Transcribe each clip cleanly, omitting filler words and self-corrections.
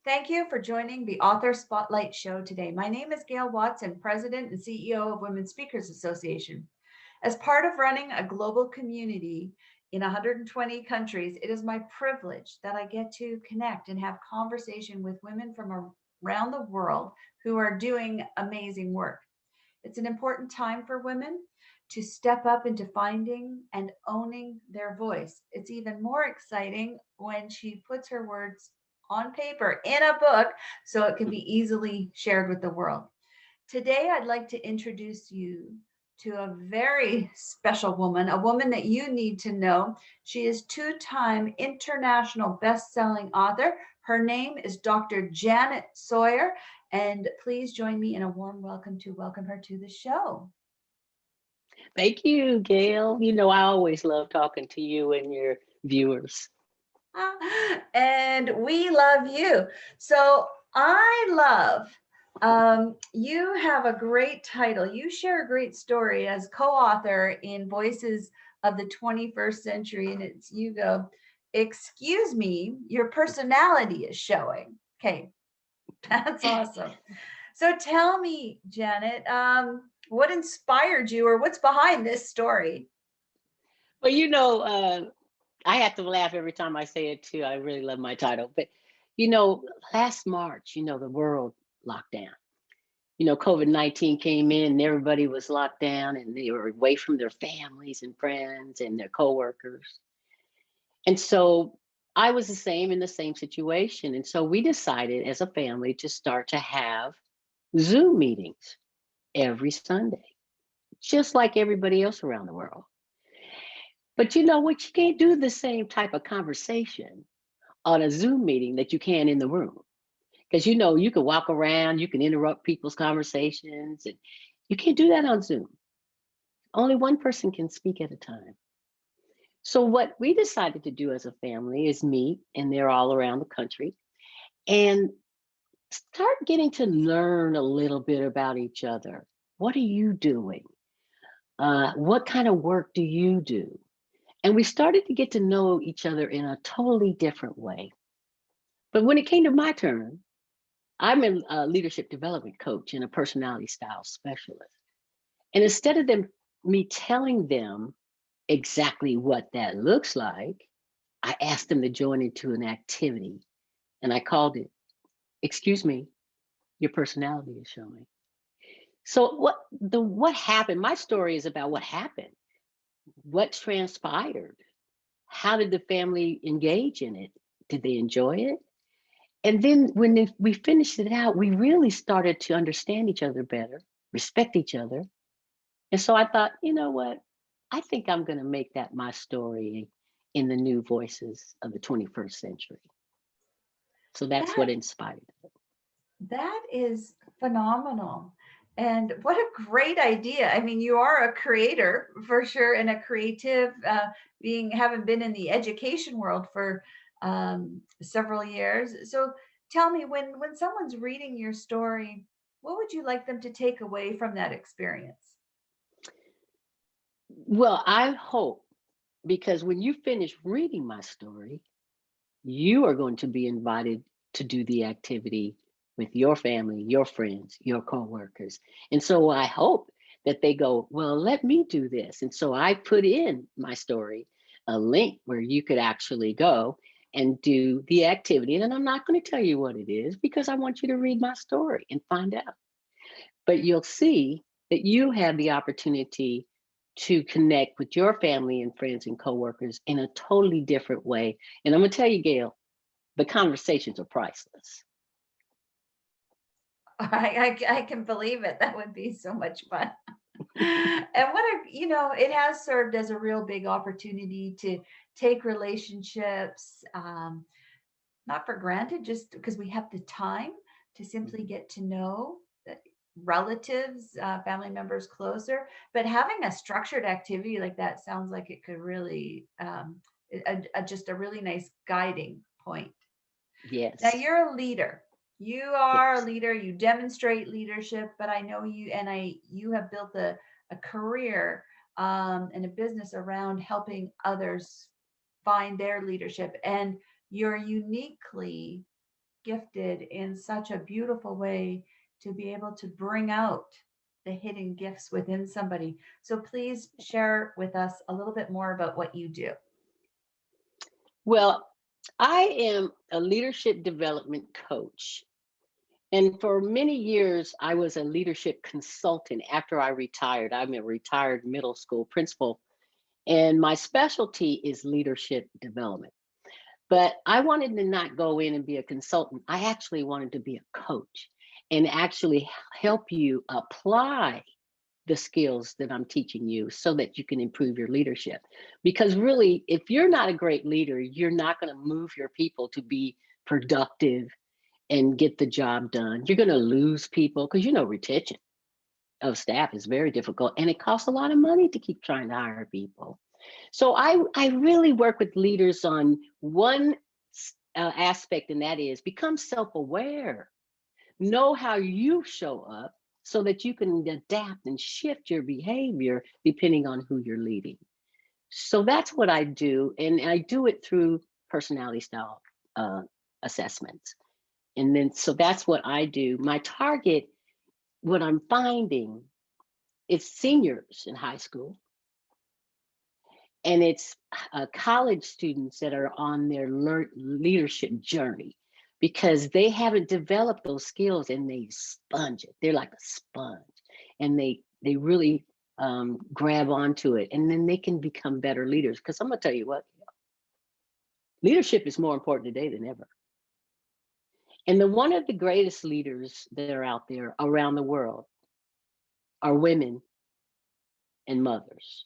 Thank you for joining the Author Spotlight Show today. My name is Gail Watson, President and CEO of Women Speakers Association. As part of running a global community in 120 countries, it is my privilege that I get to connect and have conversation with women from around the world who are doing amazing work. It's an important time for women to step up into finding and owning their voice. It's even more exciting when she puts her words on paper in a book so it can be easily shared with the world. Today, I'd like to introduce you to a very special woman, a woman that you need to know. She is two-time international best-selling author. Her name is Dr. Janet Sawyer, and please join me in a warm welcome to welcome her to the show. Thank you, Gail. I always love talking to you and your viewers. And we love you. So I love you have a great title. You share a great story as co-author in Voices of the 21st Century, and it's you go, excuse me, your personality is showing. Okay, that's awesome. So tell me, Janet, what inspired you or what's behind this story? Well, I have to laugh every time I say it too. I really love my title. But, you know, last March, the world locked down. COVID-19 came in and everybody was locked down and they were away from their families and friends and their coworkers. And so I was in the same situation. And so we decided as a family to start to have Zoom meetings every Sunday, just like everybody else around the world. But you know what? You can't do the same type of conversation on a Zoom meeting that you can in the room. Because you can walk around, you can interrupt people's conversations, and you can't do that on Zoom. Only one person can speak at a time. So, what we decided to do as a family is meet, and they're all around the country, and start getting to learn a little bit about each other. What are you doing? What kind of work do you do? And we started to get to know each other in a totally different way. But when it came to my turn, I'm a leadership development coach and a personality style specialist. And instead of me telling them exactly what that looks like, I asked them to join into an activity. And I called it, excuse me, your personality is showing. So what happened? My story is about what happened, what transpired. How did the family engage in it? Did they enjoy it? And then when we finished it out, we really started to understand each other better, respect each other. And so I thought, you know what? I think I'm going to make that my story in the new voices of the 21st century. So that's That what inspired it. That is phenomenal. And what a great idea. I mean, you are a creator for sure and a creative, being having been in the education world for several years. So tell me, when someone's reading your story, what would you like them to take away from that experience? Well, I hope because when you finish reading my story, you are going to be invited to do the activity with your family, your friends, your coworkers. And so I hope that they go, well, let me do this. And so I put in my story a link where you could actually go and do the activity. And I'm not going to tell you what it is because I want you to read my story and find out. But you'll see that you have the opportunity to connect with your family and friends and coworkers in a totally different way. And I'm going to tell you, Gail, the conversations are priceless. I can believe it. That would be so much fun. And it has served as a real big opportunity to take relationships, not for granted, just because we have the time to simply get to know relatives, family members closer. But having a structured activity like that sounds like it could really just a really nice guiding point. Now Yes, you're a leader. You are a yes, leader. You demonstrate leadership, but I know you have built a career and a business around helping others find their leadership, and you're uniquely gifted in such a beautiful way to be able to bring out the hidden gifts within somebody. So please share with us a little bit more about what you do. Well, I am a leadership development coach. And for many years, I was a leadership consultant after I retired. I'm a retired middle school principal, and my specialty is leadership development. But I wanted to not go in and be a consultant. I actually wanted to be a coach and actually help you apply the skills that I'm teaching you so that you can improve your leadership. Because really, if you're not a great leader, you're not going to move your people to be productive and get the job done. You're going to lose people because retention of staff is very difficult and it costs a lot of money to keep trying to hire people. So I really work with leaders on one aspect, and that is become self-aware. Know how you show up so that you can adapt and shift your behavior depending on who you're leading. So that's what I do, and I do it through personality style uh, assessments. And then, so that's what I do. My target, what I'm finding, is seniors in high school, and it's college students that are on their leadership journey because they haven't developed those skills and they sponge it. They're like a sponge, and they really grab onto it, and then they can become better leaders. Because I'm gonna tell you what, leadership is more important today than ever. And one of the greatest leaders that are out there around the world are women and mothers.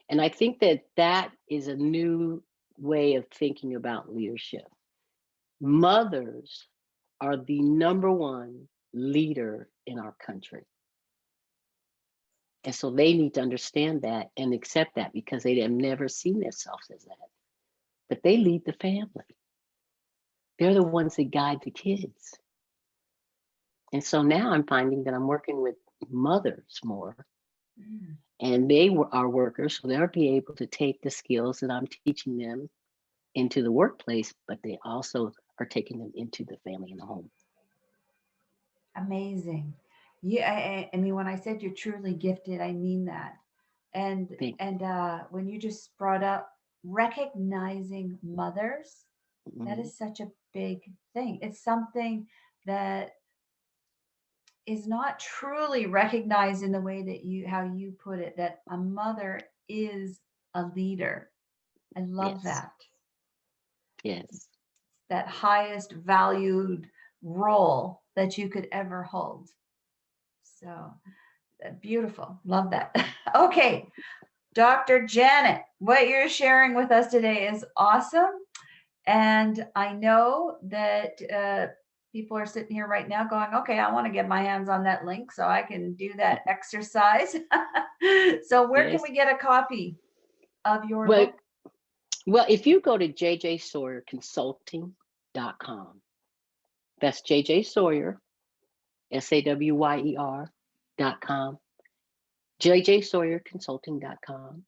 And I think that that is a new way of thinking about leadership. Mothers are the number one leader in our country. And so they need to understand that and accept that because they have never seen themselves as that. But they lead the family. They're the ones that guide the kids. And so now I'm finding that I'm working with mothers more, Mm. and they are workers, so they'll be able to take the skills that I'm teaching them into the workplace, but they also are taking them into the family and the home. Amazing. Yeah, I mean, when I said you're truly gifted, I mean that. And Thank when you just brought up recognizing mothers, that mhm. is such a big thing. It's something that is not truly recognized in the way that how you put it, that a mother is a leader. I love Yes, that. yes. That highest valued role that you could ever hold. So beautiful. Love that. Okay. Dr. Janet, what you're sharing with us today is awesome. And I know that people are sitting here right now going, okay, I want to get my hands on that link so I can do that exercise. So, where can Yes. we get a copy of your Well, book? well, if you go to jjsawyerconsulting.com, that's JJ Sawyer, SAWYER.com, jjsawyerconsulting.com.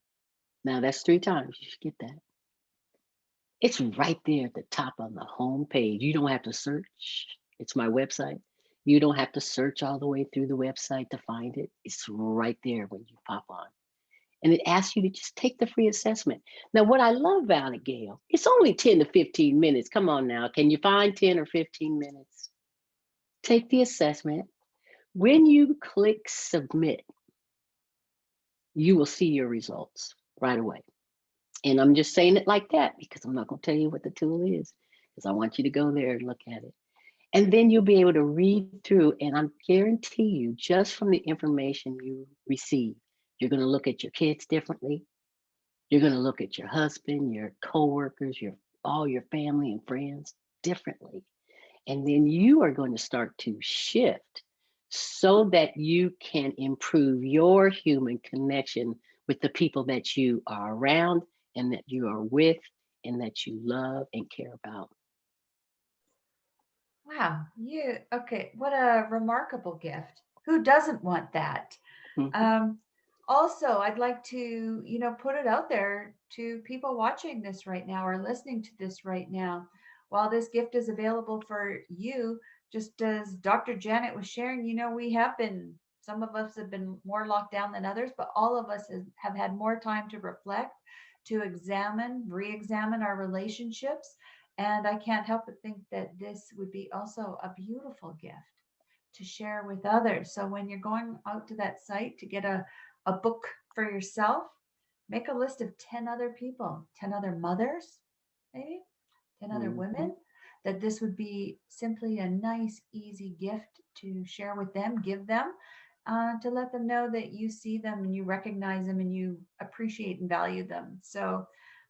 Now that's 3 times. You should get that. It's right there at the top on the home page. You don't have to search. It's my website. You don't have to search all the way through the website to find it. It's right there when you pop on. And it asks you to just take the free assessment. Now, what I love about it, Gail, it's only 10 to 15 minutes. Come on now. Can you find 10 or 15 minutes? Take the assessment. When you click submit, you will see your results right away. And I'm just saying it like that because I'm not going to tell you what the tool is because I want you to go there and look at it. And then you'll be able to read through, and I guarantee you, just from the information you receive, you're going to look at your kids differently. You're going to look at your husband, your coworkers, all your family and friends differently. And then you are going to start to shift so that you can improve your human connection with the people that you are around and that you are with and that you love and care about. Wow, okay, what a remarkable gift. Who doesn't want that? Mhm. Um, Also, I'd like to, put it out there to people watching this right now or listening to this right now. while this gift is available for you, just as Dr. Janet was sharing, some of us have been more locked down than others, but all of us have had more time to reflect, to re-examine our relationships. And I can't help but think that this would be also a beautiful gift to share with others. So when you're going out to that site to get a book for yourself, make a list of 10 other people, 10 other mothers, maybe 10 other Mhm. women, that this would be simply a nice, easy gift to share with them, give them, to let them know that you see them and you recognize them and you appreciate and value them. So,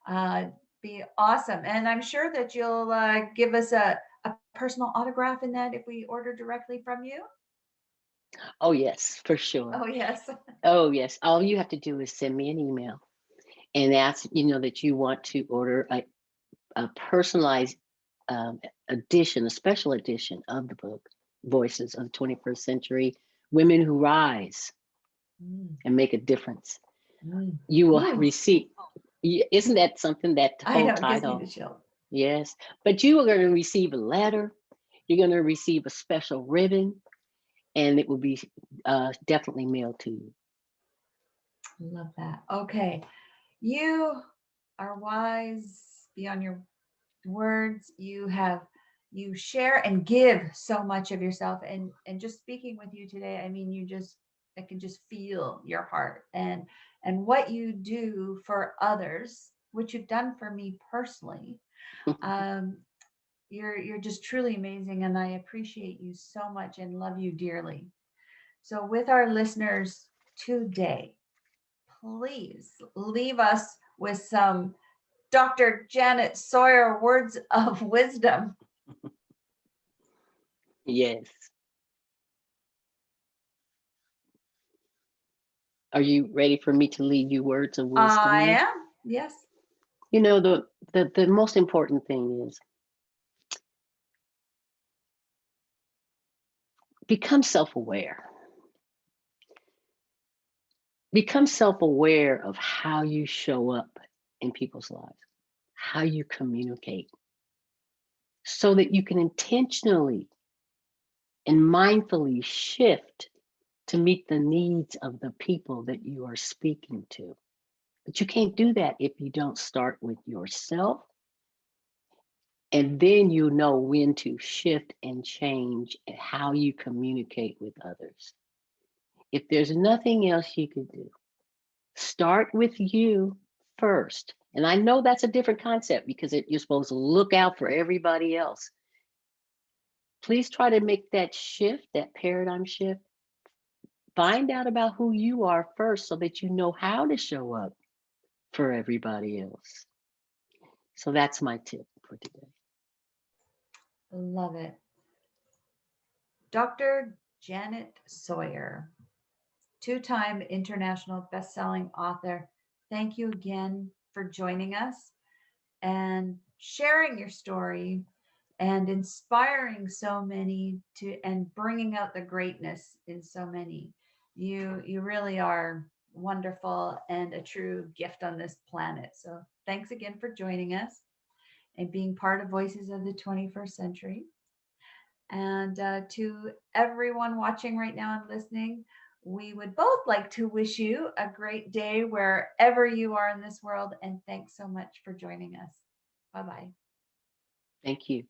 uh, be awesome. And I'm sure that you'll give us a personal autograph in that if we order directly from you. Oh, yes, for sure. Oh, yes. Oh, yes. All you have to do is send me an email and ask, that you want to order a personalized edition, a special edition of the book, Voices of the 21st Century Women Who Rise Mm, and Make a Difference. mm. You will Ooh, receive, isn't that something, that I whole know, it gives me the title? chill. Yes. But you are going to receive a letter, you're going to receive a special ribbon, and it will be definitely mailed to you. Love that. Okay. You are wise beyond your words. You share and give so much of yourself. And just speaking with you today, I mean, I can just feel your heart and what you do for others, which you've done for me personally. Um, you're just truly amazing, and I appreciate you so much and love you dearly. So with our listeners today, please leave us with some Dr. Janet Sawyer words of wisdom. Yes. Are you ready for me to leave you words of I wisdom? am. Yes. The most important thing is become self-aware. Become self-aware of how you show up in people's lives, how you communicate, so that you can intentionally and mindfully shift to meet the needs of the people that you are speaking to. But you can't do that if you don't start with yourself, and then you know when to shift and change and how you communicate with others. If there's nothing else you could do, start with you first. And I know that's a different concept because you're supposed to look out for everybody else. Please try to make that shift, that paradigm shift. Find out about who you are first so that you know how to show up for everybody else. So that's my tip for today. Love it. Dr. Janet Sawyer, two-time international best-selling author. Thank you again for joining us and sharing your story and inspiring so many to and bringing out the greatness in so many. You really are wonderful and a true gift on this planet. So thanks again for joining us and being part of Voices of the 21st Century. And to everyone watching right now and listening, we would both like to wish you a great day wherever you are in this world. And thanks so much for joining us. Bye bye. Thank you.